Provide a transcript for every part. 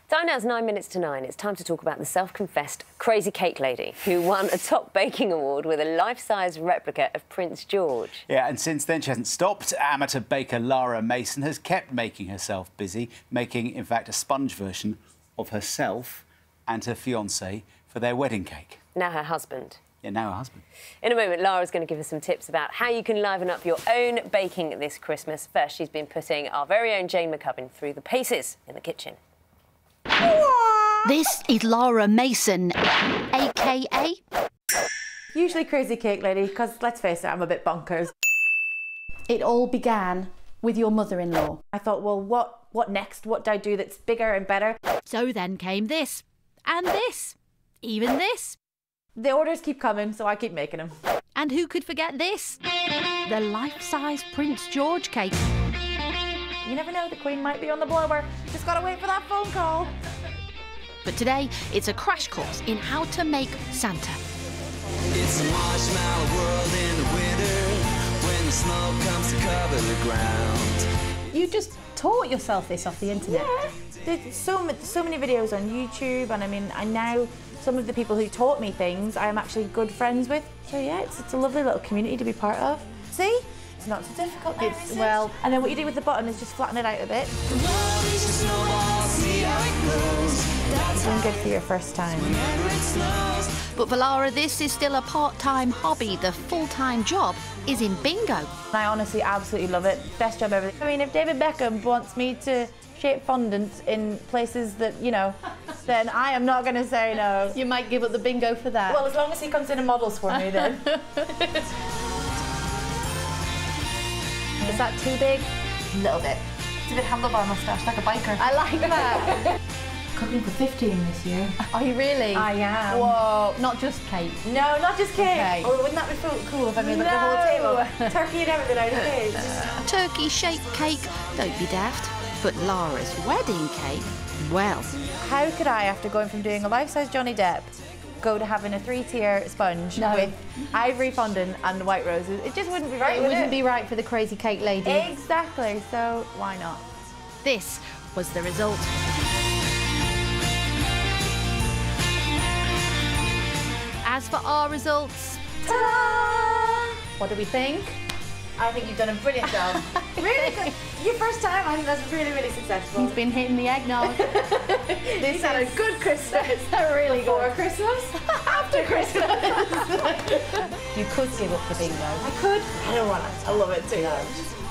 Time now is 9 minutes to 9. It's time to talk about the self-confessed crazy cake lady who won a top baking award with a life-size replica of Prince George. Yeah, and since then she hasn't stopped. Amateur baker Lara Mason has kept making herself busy, making, in fact, a sponge version of herself and her fiancé for their wedding cake. Now her husband. Yeah, now her husband. In a moment, Lara's going to give us some tips about how you can liven up your own baking this Christmas. First, she's been putting our very own Jane McCubbin through the paces in the kitchen. This is Lara Mason, a.k.a. Usually crazy cake lady, because let's face it, I'm a bit bonkers. It all began with your mother-in-law. I thought, well, what next? What do I do that's bigger and better? So then came this, and this, even this. The orders keep coming, so I keep making them. And who could forget this? The life-size Prince George cake. You never know, the Queen might be on the blower. Just gotta wait for that phone call. But today, it's a crash course in how to make Santa. It's a marshmallow world in the winter when the snow comes to cover the ground. You just taught yourself this off the internet. Yeah, there's so many videos on YouTube, and I mean, I now some of the people who taught me things I am actually good friends with. So yeah, it's a lovely little community to be part of. See? It's not so difficult. Well, and then what you do with the button is just flatten it out a bit. It's doing good for your first time. But for Lara, this is still a part-time hobby. The full-time job is in bingo. I honestly absolutely love it. Best job ever. I mean, if David Beckham wants me to shape fondant in places that, you know, then I am not going to say no. You might give up the bingo for that. Well, as long as he comes in and models for me, then. Is that too big? A little bit. It's a bit handlebar moustache, like a biker. I like that. Cooking for 15 this year. Are you really? I am. Whoa, not just cake. No, not just cake. Okay. Oh, wouldn't that be cool if I made like the whole table? Turkey and everything out of cake. Turkey-shaped cake, don't be daft. But Lara's wedding cake, well. How could I, after going from doing a life-size Johnny Depp, go to having a 3-tier sponge with ivory fondant and white roses? It just wouldn't be right. It wouldn't be right for the crazy cake lady. Exactly, so why not? This was the result. As for our results, ta-da! What do we think? I think you've done a brilliant job. Really good. Your first time, I think that's really, really successful. He's been hitting the eggnog. This had a good Christmas. Really Before good. Christmas, after Christmas. You could give up the bingo. I could. I don't want to. I love it too much.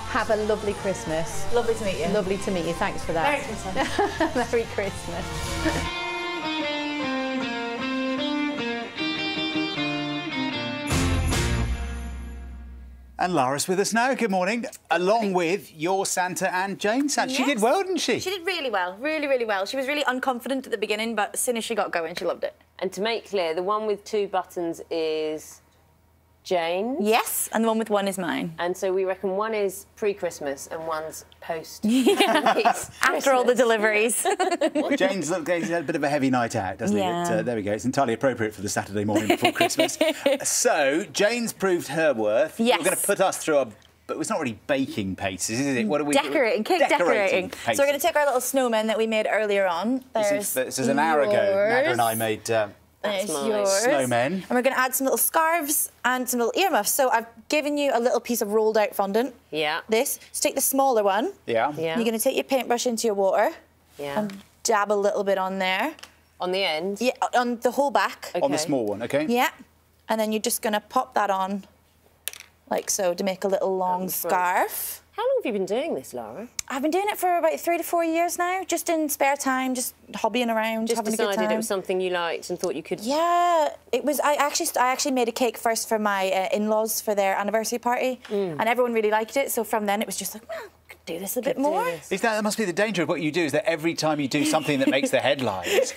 Have a lovely Christmas. Lovely to meet you. Lovely to meet you. Thanks for that. Merry Christmas. Merry Christmas. And Lara's with us now. Good morning. Along with your Santa and Jane's Santa. Yes. She did well, didn't she? She did really well, really, really well. She was really unconfident at the beginning, but as soon as she got going, she loved it. And to make clear, the one with 2 buttons is Jane's. Yes, and the one with 1 is mine. And so we reckon one is pre-Christmas and one's post. After all the deliveries. Well, Jane's had a bit of a heavy night out, doesn't Yeah. he? But, there we go. It's entirely appropriate for the Saturday morning before Christmas. So, Jane's proved her worth. Yes. You're going to put us through a... But it's not really baking paces, is it? What are we Decorating, cake decorating. paces. So we're going to take our little snowmen that we made earlier on. This is an hour ago. Naga and I made... There's mine. yours. Snowmen. And we're going to add some little scarves and some little earmuffs. So I've given you a little piece of rolled out fondant. Yeah. This. So take the smaller one. Yeah. Yeah. You're going to take your paintbrush into your water. Yeah. And dab a little bit on there. On the end? Yeah, on the whole back. Okay. On the small one, OK? Yeah. And then you're just going to pop that on like so to make a little long scarf. How long have you been doing this, Lara? I've been doing it for about 3 to 4 years now, just in spare time, just hobbying around, Just having a good decided time. it was something you liked and thought you could... Yeah, it was. I actually made a cake first for my in-laws for their anniversary party, and everyone really liked it. So from then it was just like, well, I could do this a bit more. That must be the danger of what you do, is that every time you do something that makes the headlines,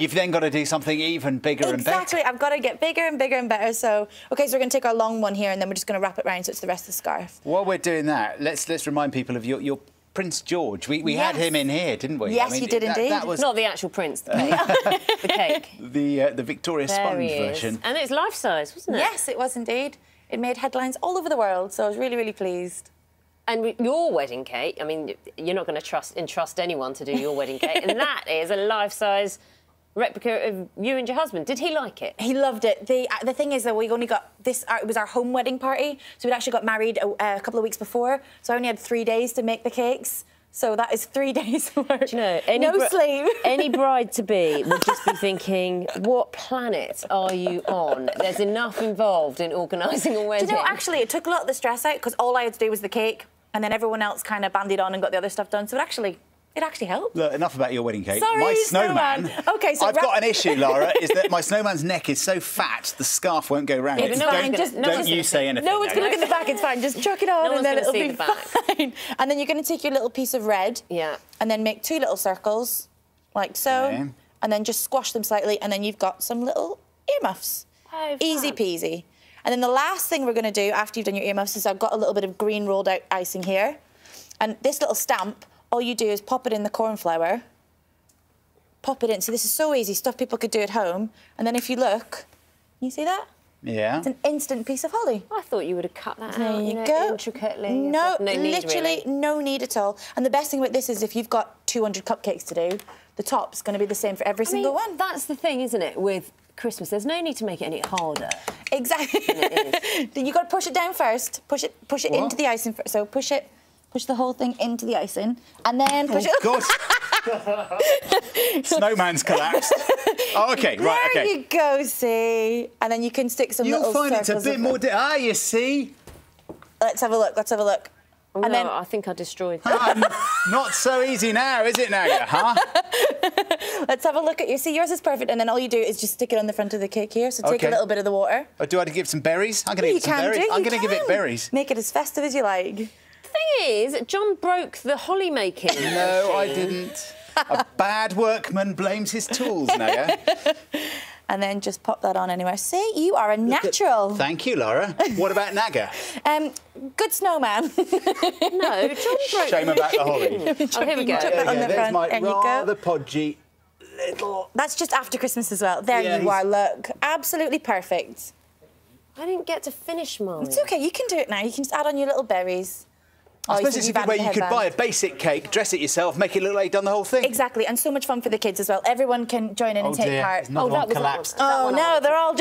you've then got to do something even bigger and better. Exactly, I've got to get bigger and bigger and better. So, OK, so we're going to take our long one here, and then we're just going to wrap it around so it's the rest of the scarf. While we're doing that, let's remind people of your Prince George. We had him in here, didn't we? Yes, you did indeed. That was Not the actual prince, the cake. The cake. the Victoria Sponge version. And it's life-size, wasn't it? Yes, it was indeed. It made headlines all over the world, so I was really, really pleased. And with your wedding cake, I mean, you're not going to entrust anyone to do your wedding cake, and that is a life-size replica of you and your husband. Did he like it? He loved it. The thing is that we only got this. It was our home wedding party, so we'd actually got married a couple of weeks before. So I only had 3 days to make the cakes. So that is 3 days work. Do you know, no sleep. Any bride-to-be would just be thinking, what planet are you on? There's enough involved in organising a wedding. Do you know, actually, it took a lot of the stress out because all I had to do was the cake, and then everyone else kind of bandied on and got the other stuff done. So it actually helped. Look, enough about your wedding cake. Sorry, my snowman. Okay, so I've got an issue, Lara, is that my snowman's neck is so fat the scarf won't go round. It's fine. Don't you say anything. No one's going to look at the back. It's fine. Just chuck it on, and then it'll be fine. And then you're going to take your little piece of red, and then make 2 little circles, like so, and then just squash them slightly, and then you've got some little earmuffs. Oh, easy peasy. And then the last thing we're going to do after you've done your earmuffs is I've got a little bit of green rolled out icing here, and this little stamp. All you do is pop it in the corn flour, pop it in. So this is so easy, stuff people could do at home. And then if you look, you see that? Yeah. It's an instant piece of holly. I thought you would have cut that There out, you go. intricately. No, need, literally really. no need at all. And the best thing about this is if you've got 200 cupcakes to do, the top's going to be the same for every single one. That's the thing, isn't it, with Christmas? There's no need to make it any harder. Exactly. You've got to push it down first. Push it into the icing first. So push the whole thing into the icing, and then push it... God. Snowman's collapsed. Oh, OK, right, OK. There you go, see? And then you can stick some little You'll find it's a bit more... you see? Let's have a look, let's have a look. Oh, and no, then... I think I destroyed that. Not so easy now, is it, Naga, huh? Let's have a look at you. See, yours is perfect, and then all you do is just stick it on the front of the cake here. So take a little bit of the water. Oh, do I give some berries? I'm going to give some berries. I'm going to give it berries. Make it as festive as you like. The thing is, John broke the holly making. No, I didn't. A bad workman blames his tools, Naga. And then just pop that on anywhere. See, you are a natural. Thank you, Lara. What about Naga? Good snowman. No, John broke... Shame about the holly. Oh, here we go. Chuck that on the There's front. my There you rather go. podgy little... That's just after Christmas as well. There you are, look. Absolutely perfect. I didn't get to finish mine. It's OK, you can do it now. You can just add on your little berries. I suppose it's a good way you could buy a basic cake, dress it yourself, make it look like you've done the whole thing. Exactly, and so much fun for the kids as well. Everyone can join in and take part. Another one collapsed. Oh, no, they're all...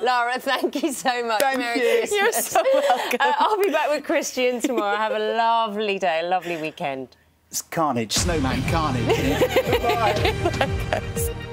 Lara, thank you so much. Thank Merry you. Christmas. You're so welcome. I'll be back with Christian tomorrow. Have a lovely day, a lovely weekend. It's carnage, snowman carnage. Bye.